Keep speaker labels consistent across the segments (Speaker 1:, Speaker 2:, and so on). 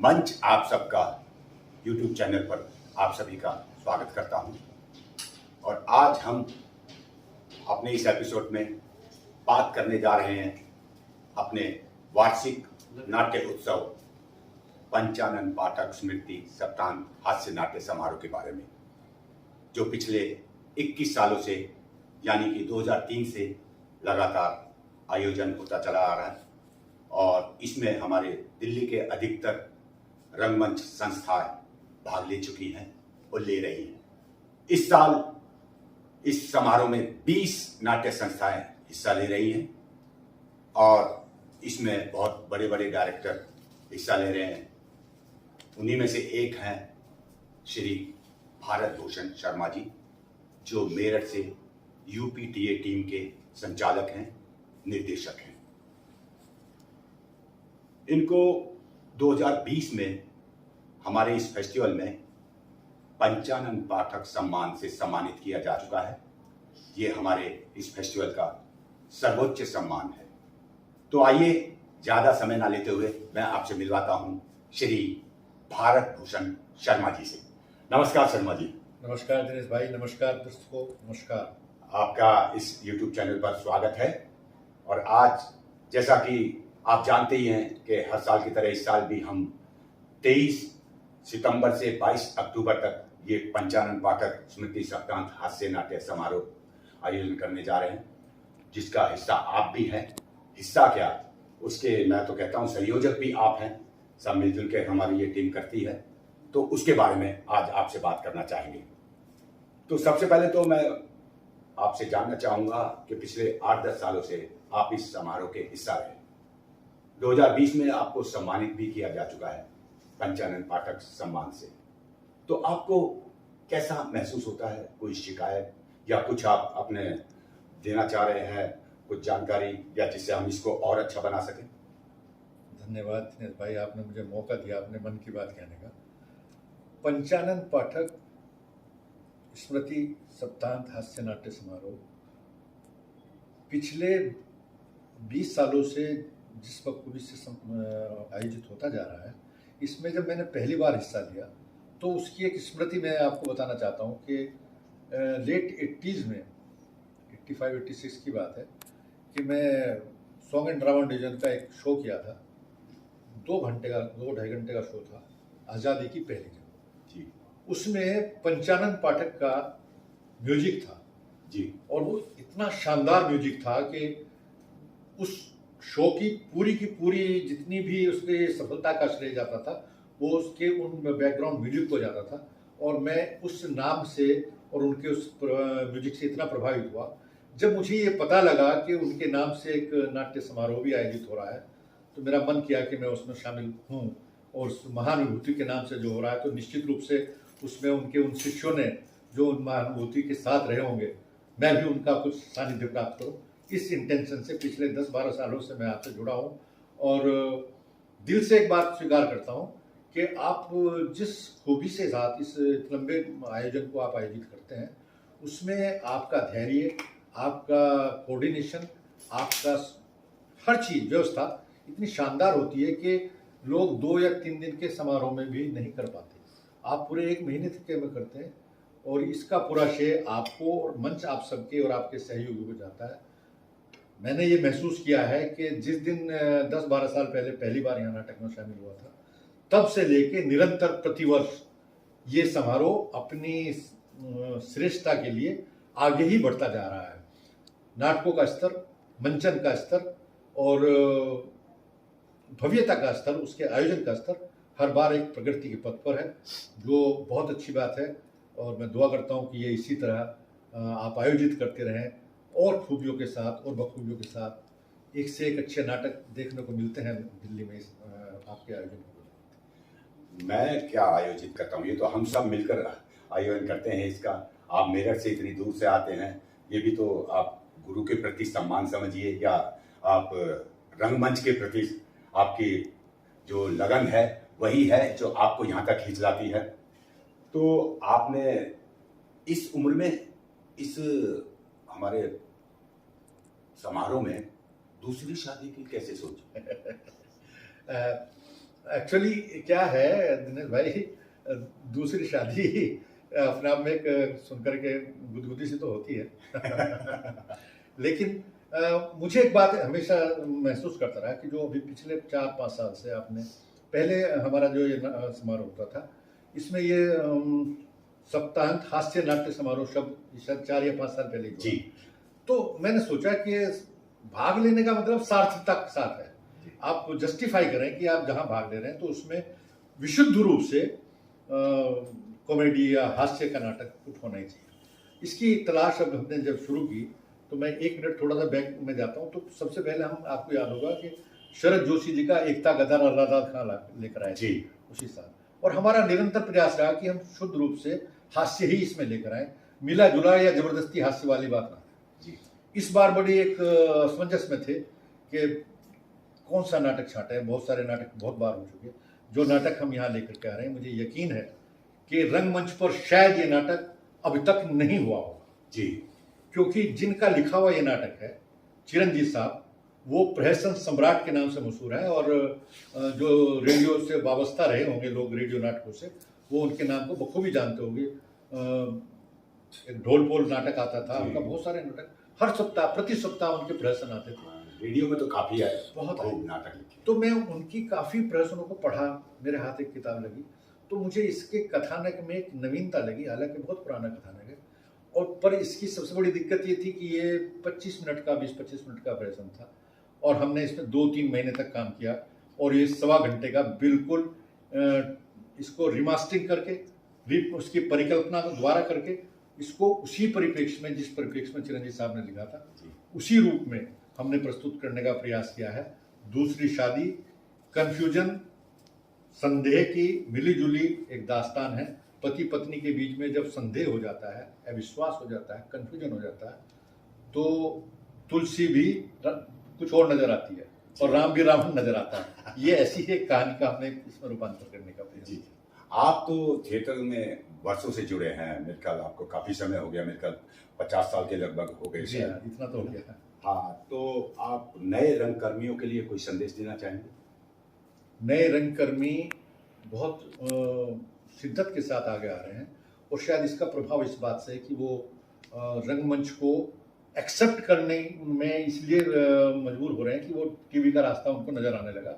Speaker 1: मंच आप सबका YouTube चैनल पर आप सभी का स्वागत करता हूं। और आज हम अपने इस एपिसोड में बात करने जा रहे हैं अपने वार्षिक नाट्य उत्सव पंचानन पाठक स्मृति सप्तांत हास्य नाट्य समारोह के बारे में, जो पिछले 21 सालों से यानी कि 2003 से लगातार आयोजन होता चला आ रहा है। और इसमें हमारे दिल्ली के अधिकतर रंगमंच संस्थाएं भाग ले चुकी हैं और ले रही हैं। इस साल इस समारोह में 20 नाट्य संस्थाएं हिस्सा ले रही हैं और इसमें बहुत बड़े बड़े डायरेक्टर हिस्सा ले रहे हैं। उन्हीं में से एक हैं श्री भारत भूषण शर्मा जी, जो मेरठ से यूपीटीए टीम के संचालक हैं, निर्देशक हैं। इनको 2020 में हमारे इस फेस्टिवल में पंचानन पाठक सम्मान से सम्मानित किया जा चुका है। ये हमारे इस फेस्टिवल का सर्वोच्च सम्मान है। तो आइए ज़्यादा समय ना लेते हुए मैं आपसे मिलवाता हूँ श्री भारत भूषण शर्मा जी से। नमस्कार शर्मा जी।
Speaker 2: नमस्कार दिनेश भाई, नमस्कार दर्शकों, नमस्कार।
Speaker 1: आपका इस YouTube चैनल पर स्वागत है। और आज जैसा कि आप जानते ही हैं कि हर साल की तरह इस साल भी हम 23 सितंबर से 22 अक्टूबर तक ये पंचानन पाठक स्मृति सप्तांत हास्य नाट्य समारोह आयोजन करने जा रहे हैं, जिसका हिस्सा आप भी हैं। हिस्सा क्या, उसके मैं तो कहता हूँ संयोजक भी आप हैं। सब मिलजुल के हमारी ये टीम करती है, तो उसके बारे में आज आपसे बात करना चाहेंगे। तो सबसे पहले तो मैं आपसे जानना चाहूँगा कि पिछले 8-10 सालों से आप इस समारोह के हिस्सा रहे। 2020 में आपको सम्मानित भी किया जा चुका है पंचानन पाठक सम्मान से। तो आपको कैसा महसूस होता है? कोई शिकायत या कुछ आप अपने देना चाह रहे हैं, कुछ जानकारी या जिससे हम इसको और अच्छा बना सकें?
Speaker 2: धन्यवाद दिनेश भाई, आपने मुझे मौका दिया अपने मन की बात कहने का। पंचानन पाठक स्मृति सप्तांत हास्य नाट्य समारोह पिछले 20 सालों से जिस बखूबी से आयोजित होता जा रहा है, इसमें जब मैंने पहली बार हिस्सा लिया तो उसकी एक स्मृति मैं आपको बताना चाहता हूँ कि लेट 80s में 85-86 की बात है कि मैं सॉन्ग एंड ड्रामा डिवीजन का एक शो किया था। 2-2.5 घंटे का शो था, आज़ादी की पहली जंग जी। उसमें पंचानन पाठक का म्यूजिक था जी, और वो इतना शानदार म्यूजिक था कि उस शो की पूरी जितनी भी उसके सफलता का श्रेय जाता था वो उसके उन बैकग्राउंड म्यूजिक को जाता था। और मैं उस नाम से और उनके उस म्यूजिक से इतना प्रभावित हुआ, जब मुझे ये पता लगा कि उनके नाम से एक नाट्य समारोह भी आयोजित हो रहा है, तो मेरा मन किया कि मैं उसमें शामिल हूँ। और उस महानुभूति के नाम से जो हो रहा है, तो निश्चित रूप से उसमें उनके उन शिष्यों ने जो उन महानुभूति के साथ रहे होंगे, मैं भी उनका कुछ सानिध्य प्राप्त करूँ, इस इंटेंशन से पिछले 10-12 सालों से मैं आपसे जुड़ा हूँ। और दिल से एक बात स्वीकार करता हूँ कि आप जिस खूबी से साथ इस लंबे आयोजन को आप आयोजित करते हैं, उसमें आपका धैर्य, आपका कोऑर्डिनेशन, आपका हर चीज़ व्यवस्था इतनी शानदार होती है कि लोग 2 या 3 दिन के समारोह में भी नहीं कर पाते। आप पूरे 1 महीने तक में करते हैं और इसका पूरा श्रेय आपको और मंच आप सबके और आपके सहयोगियों को जाता है। मैंने ये महसूस किया है कि जिस दिन 10-12 साल पहले पहली बार यहाँ नाटक में शामिल हुआ था, तब से लेके निरंतर प्रतिवर्ष ये समारोह अपनी श्रेष्ठता के लिए आगे ही बढ़ता जा रहा है। नाटकों का स्तर, मंचन का स्तर और भव्यता का स्तर, उसके आयोजन का स्तर हर बार एक प्रगति के पथ पर है, जो बहुत अच्छी बात है। और मैं दुआ करता हूँ कि ये इसी तरह आप आयोजित करते रहें और खूबियों के साथ और बखूबियों के साथ। एक से एक अच्छे नाटक देखने को मिलते हैं दिल्ली में आपके आयोजन को।
Speaker 1: मैं क्या आयोजित करता हूँ, ये तो हम सब मिलकर आयोजन करते हैं इसका। आप मेरठ से इतनी दूर से आते हैं, ये भी तो आप गुरु के प्रति सम्मान समझिए, या आप रंगमंच के प्रति आपकी जो लगन है वही है जो आपको यहाँ तक खींच लाती है। तो आपने इस उम्र में इस हमारे समारोह में दूसरी शादी की कैसे सोची?
Speaker 2: एक्चुअली क्या है दिनेश भाई, दूसरी शादी अपने आप में एक सुनकर के गुदगुदी सी तो होती है लेकिन मुझे एक बात हमेशा महसूस करता रहा कि जो अभी पिछले 4-5 साल से आपने, पहले हमारा जो ये समारोह होता था, इसमें ये सप्ताहांत हास्य नाट्य समारोह शब्द शायद 4 या 5 साल पहले ही हुआ।
Speaker 1: जी।
Speaker 2: तो मैंने सोचा कि भाग लेने का मतलब सार्थकता के साथ है, आप जस्टिफाई करें कि आप जहां भाग ले रहे हैं तो उसमें विशुद्ध रूप से कॉमेडी या हास्य का नाटक कुछ होना ही चाहिए। इसकी तलाश अब हमने जब शुरू की, तो मैं 1 मिनट थोड़ा सा बैक में जाता हूं। तो सबसे पहले हम, आपको याद होगा कि शरद जोशी जी का एकता गदर और राधा खां लेकर आए थे उसी साल, और हमारा निरंतर प्रयास रहा कि हम शुद्ध रूप से हास्य ही इसमें लेकर आए, मिला जुला या जबरदस्ती हास्य वाली बात ना जी। इस बार बड़ी एक असमंजस में थे कि कौन सा नाटक छाटा है। बहुत सारे नाटक बहुत बार हो चुके, जो नाटक हम यहाँ लेकर के आ रहे हैं, मुझे यकीन है कि रंगमंच पर शायद ये नाटक अभी तक नहीं हुआ होगा जी, क्योंकि जिनका लिखा हुआ ये नाटक है, चिरंजीव साहब, वो प्रहसन सम्राट के नाम से मशहूर है, और जो रेडियो से वाबस्ता रहे होंगे लोग, रेडियो नाटकों से, वो उनके नाम को बखूबी जानते होंगे। एक ढोल पोल नाटक आता था उनका, बहुत सारे नाटक हर सप्ताह, प्रति सप्ताह उनके प्रहसन आते थे।
Speaker 1: रेडियो में तो काफी है,
Speaker 2: बहुत
Speaker 1: नाटक लिखे।
Speaker 2: तो मैं उनकी काफी प्रहसनों को पढ़ा, मेरे हाथ एक किताब लगी, तो मुझे इसके कथानक में एक नवीनता लगी, हालांकि बहुत पुराना कथानक है, और पर इसकी सबसे बड़ी दिक्कत ये थी कि ये 25 मिनट का, 20-25 मिनट का प्रहसन था, और हमने इसमें 2-3 महीने तक काम किया, और ये 1.25 घंटे का बिल्कुल इसको रिमास्टरिंग करके, उसकी परिकल्पना को दोबारा करके, इसको उसी परिप्रेक्ष्य में, जिस परिप्रेक्ष्य में चिरंजीव साहब ने लिखा था, उसी रूप में हमने प्रस्तुत करने का प्रयास किया है। दूसरी शादी कंफ्यूजन, संदेह की मिली जुली एक दास्तान है। पति पत्नी के बीच में जब संदेह हो जाता है, अविश्वास हो जाता है, कंफ्यूजन हो जाता है, तो तुलसी भी कुछ और नजर आती है और राम भी रावण नजर आता है। ये ऐसी एक कहानी का हमने इसमें रूपांतर करने का प्रयास किया।
Speaker 1: आप तो थिएटर में वर्षों से जुड़े हैं, मेरे ख्याल आपको काफी समय हो गया, मेरे ख्याल 50 साल के लगभग हो गए।
Speaker 2: इतना तो हो गया।
Speaker 1: हाँ, तो आप नए रंगकर्मियों के लिए कोई संदेश देना चाहेंगे?
Speaker 2: नए रंगकर्मी बहुत शिद्दत के साथ आगे आ रहे हैं, और शायद इसका प्रभाव इस बात से है कि वो रंगमंच को एक्सेप्ट करने में इसलिए मजबूर हो रहे हैं कि वो टीवी का रास्ता उनको नजर आने लगा,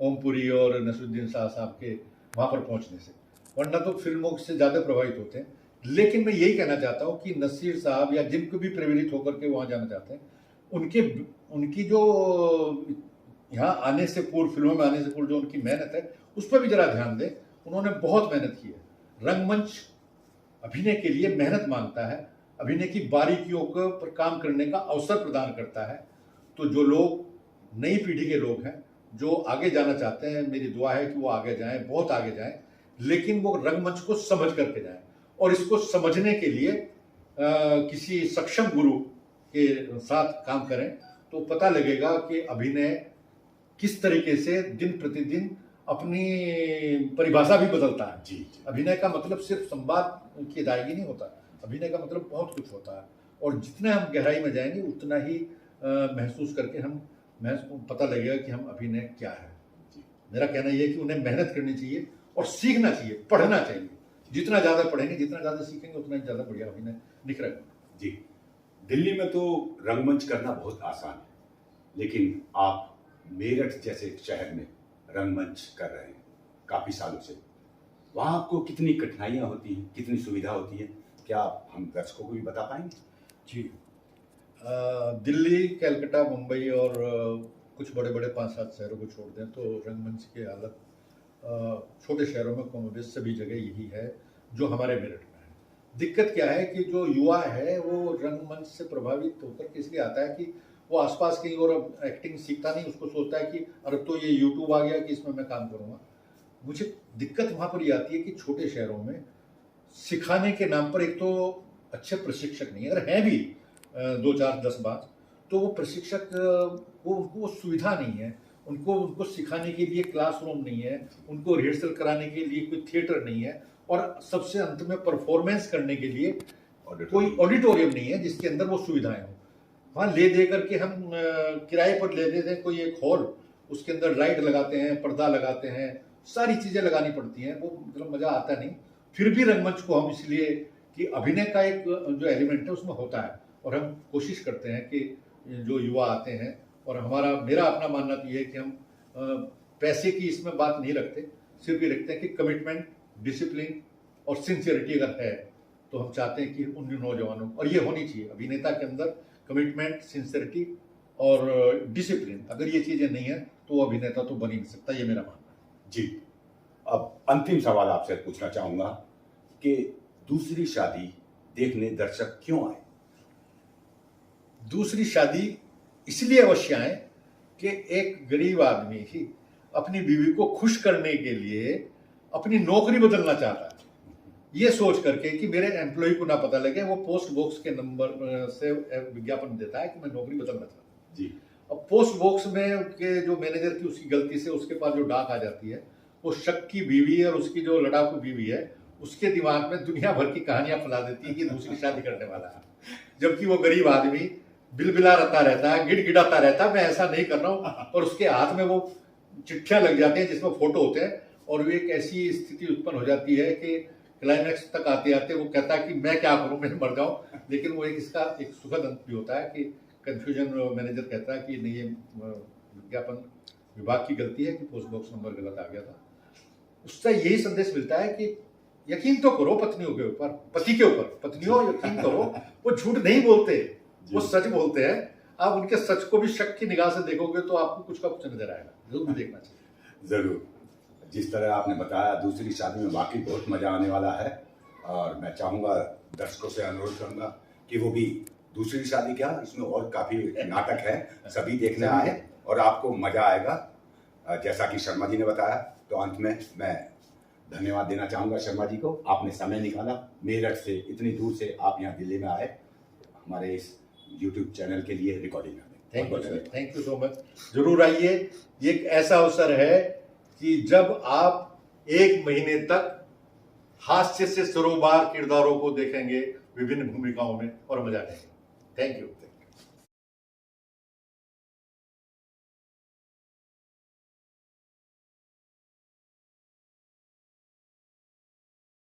Speaker 2: ओमपुरी और नसरुद्दीन शाह साहब के वहाँ पर पहुँचने से, वरना तो फिल्मों से ज़्यादा प्रभावित होते हैं। लेकिन मैं यही कहना चाहता हूँ कि नसीर साहब या जिनको भी प्रेरित होकर के वहाँ जाना चाहते हैं, उनकी जो यहाँ आने से पूर्व, फिल्मों में आने से पूर्व जो उनकी मेहनत है, उस पर भी जरा ध्यान दें। उन्होंने बहुत मेहनत की है। रंगमंच अभिनय के लिए मेहनत मांगता है, अभिनय की बारीकियों पर काम करने का अवसर प्रदान करता है। तो जो लोग, नई पीढ़ी के लोग हैं जो आगे जाना चाहते हैं, मेरी दुआ है कि वो आगे जाएं, बहुत आगे जाएं, लेकिन वो रंगमंच को समझ करके जाएं, और इसको समझने के लिए किसी सक्षम गुरु के साथ काम करें, तो पता लगेगा कि अभिनय किस तरीके से दिन प्रतिदिन अपनी परिभाषा भी बदलता है। जी। अभिनय का मतलब सिर्फ संवाद की अदायगी नहीं होता, अभिनय का मतलब बहुत कुछ होता है, और जितना हम गहराई में जाएंगे उतना ही महसूस करके पता लगेगा कि हम अभिनय क्या है। मेरा कहना यह है कि उन्हें मेहनत करनी चाहिए और सीखना चाहिए, पढ़ना चाहिए। जितना ज़्यादा पढ़ेंगे, जितना ज़्यादा सीखेंगे, उतना ही ज़्यादा बढ़िया अभिनय निखरेगा।
Speaker 1: जी। दिल्ली में तो रंगमंच करना बहुत आसान है, लेकिन आप मेरठ जैसे शहर में रंगमंच कर रहे हैं काफ़ी सालों से, वहाँ आपको कितनी कठिनाइयाँ होती हैं, कितनी सुविधा होती है, क्या आप हम दर्शकों को भी बता पाएंगे?
Speaker 2: जी। दिल्ली, कलकत्ता, मुंबई और कुछ बड़े बड़े 5-7 शहरों को छोड़ दें तो रंगमंच की हालत छोटे शहरों में कमोबेश सभी जगह यही है जो हमारे मेरठ में है। दिक्कत क्या है कि जो युवा है वो रंगमंच से प्रभावित होकर के इसलिए आता है कि वो आसपास कहीं और एक्टिंग सीखता नहीं, उसको सोचता है कि अरे तो ये यूट्यूब आ गया कि इसमें मैं काम करूँगा। मुझे दिक्कत वहाँ पर ये आती है कि छोटे शहरों में सिखाने के नाम पर एक तो अच्छे प्रशिक्षक नहीं है, अगर हैं भी 2, 4, 10, 5, तो वो प्रशिक्षक उनको सुविधा नहीं है, उनको सिखाने के लिए क्लासरूम नहीं है, उनको रिहर्सल कराने के लिए कोई थिएटर नहीं है, और सबसे अंत में परफॉर्मेंस करने के लिए कोई ऑडिटोरियम नहीं है जिसके अंदर वो सुविधाएं हों। वहाँ ले दे करके हम किराए पर ले लेते हैं कोई एक हॉल, उसके अंदर लाइट लगाते हैं, पर्दा लगाते हैं, सारी चीजें लगानी पड़ती हैं, वो मतलब मजा आता नहीं। फिर भी रंगमंच को हम इसलिए कि अभिनय का एक जो एलिमेंट है उसमें होता है, और हम कोशिश करते हैं कि जो युवा आते हैं, और मेरा अपना मानना तो ये है कि हम पैसे की इसमें बात नहीं रखते, सिर्फ ये रखते हैं कि कमिटमेंट, डिसिप्लिन और सिंसियरिटी अगर है तो हम चाहते हैं कि उन नौजवानों, और ये होनी चाहिए अभिनेता के अंदर, कमिटमेंट, सिंसियरिटी और डिसिप्लिन, अगर ये चीजें नहीं है तो वो अभिनेता तो बन ही नहीं सकता, ये मेरा मानना है।
Speaker 1: जी, अब अंतिम सवाल आपसे पूछना चाहूंगा कि दूसरी शादी देखने दर्शक क्यों आए?
Speaker 2: दूसरी शादी इसलिए अवश्य आए कि एक गरीब आदमी ही अपनी बीवी को खुश करने के लिए अपनी नौकरी बदलना चाहता है, ये सोच करके कि मेरे एम्प्लॉय को ना पता लगे, वो पोस्ट बॉक्स के नंबर से विज्ञापन देता है कि मैं नौकरी बदलना चाहता हूँ।
Speaker 1: जी,
Speaker 2: अब पोस्ट बॉक्स में के जो मैनेजर की उसकी गलती से उसके पास जो डाक आ जाती है, वो शक की बीवी है और उसकी जो लड़ाकू बीवी है, उसके दिमाग में दुनिया भर की कहानियां फैला देती है कि दूसरी शादी करने वाला है, जबकि वो गरीब आदमी बिलबिलाता रहता है, गिड़गिड़ाता रहता है, मैं ऐसा नहीं कर रहा हूँ, और उसके हाथ में वो चिट्ठियां लग जाती हैं जिसमें फोटो होते हैं, और वो एक ऐसी स्थिति उत्पन्न हो जाती है कि क्लाइमैक्स तक आते आते वो कहता है कि मैं क्या करूं, मैं मर जाऊं। लेकिन वो इसका एक सुखद अंत भी होता है कि कंफ्यूजन मैनेजर कहता है कि नहीं, ये विज्ञापन विभाग की गलती है कि पोस्ट बॉक्स नंबर गलत आ गया था। उससे यही संदेश मिलता है कि यकीन तो करो पत्नियों के ऊपर, पति के ऊपर, पत्नियों यकीन करो, वो झूठ नहीं बोलते, वो सच बोलते हैं। आप उनके सच को भी शक की निगाह से देखोगे तो आपको कुछ का कुछ नजर आएगा, जरूर भी देखना चाहिए।
Speaker 1: जरूर। जिस तरह आपने बताया दूसरी शादी में वाकई बहुत मजा आने वाला है, और मैं चाहूंगा दर्शकों से अनुरोध करूंगा कि वो भी दूसरी शादी क्या, इसमें और काफी नाटक है, सभी देखने आए और आपको मजा आएगा। जैसा कि शर्मा जी ने बताया, तो अंत में मैं धन्यवाद देना चाहूंगा शर्मा जी को, आपने समय निकाला मेरठ से, इतनी दूर से आप यहाँ दिल्ली में आए हमारे इस YouTube चैनल के लिए रिकॉर्डिंग करने।
Speaker 2: Thank you so much. जरूर आइए, ये एक ऐसा अवसर है कि जब आप 1 महीने तक हास्य से सरोबार किरदारों को देखेंगे विभिन्न भूमिकाओं में, और मजा लेंगे। Thank you.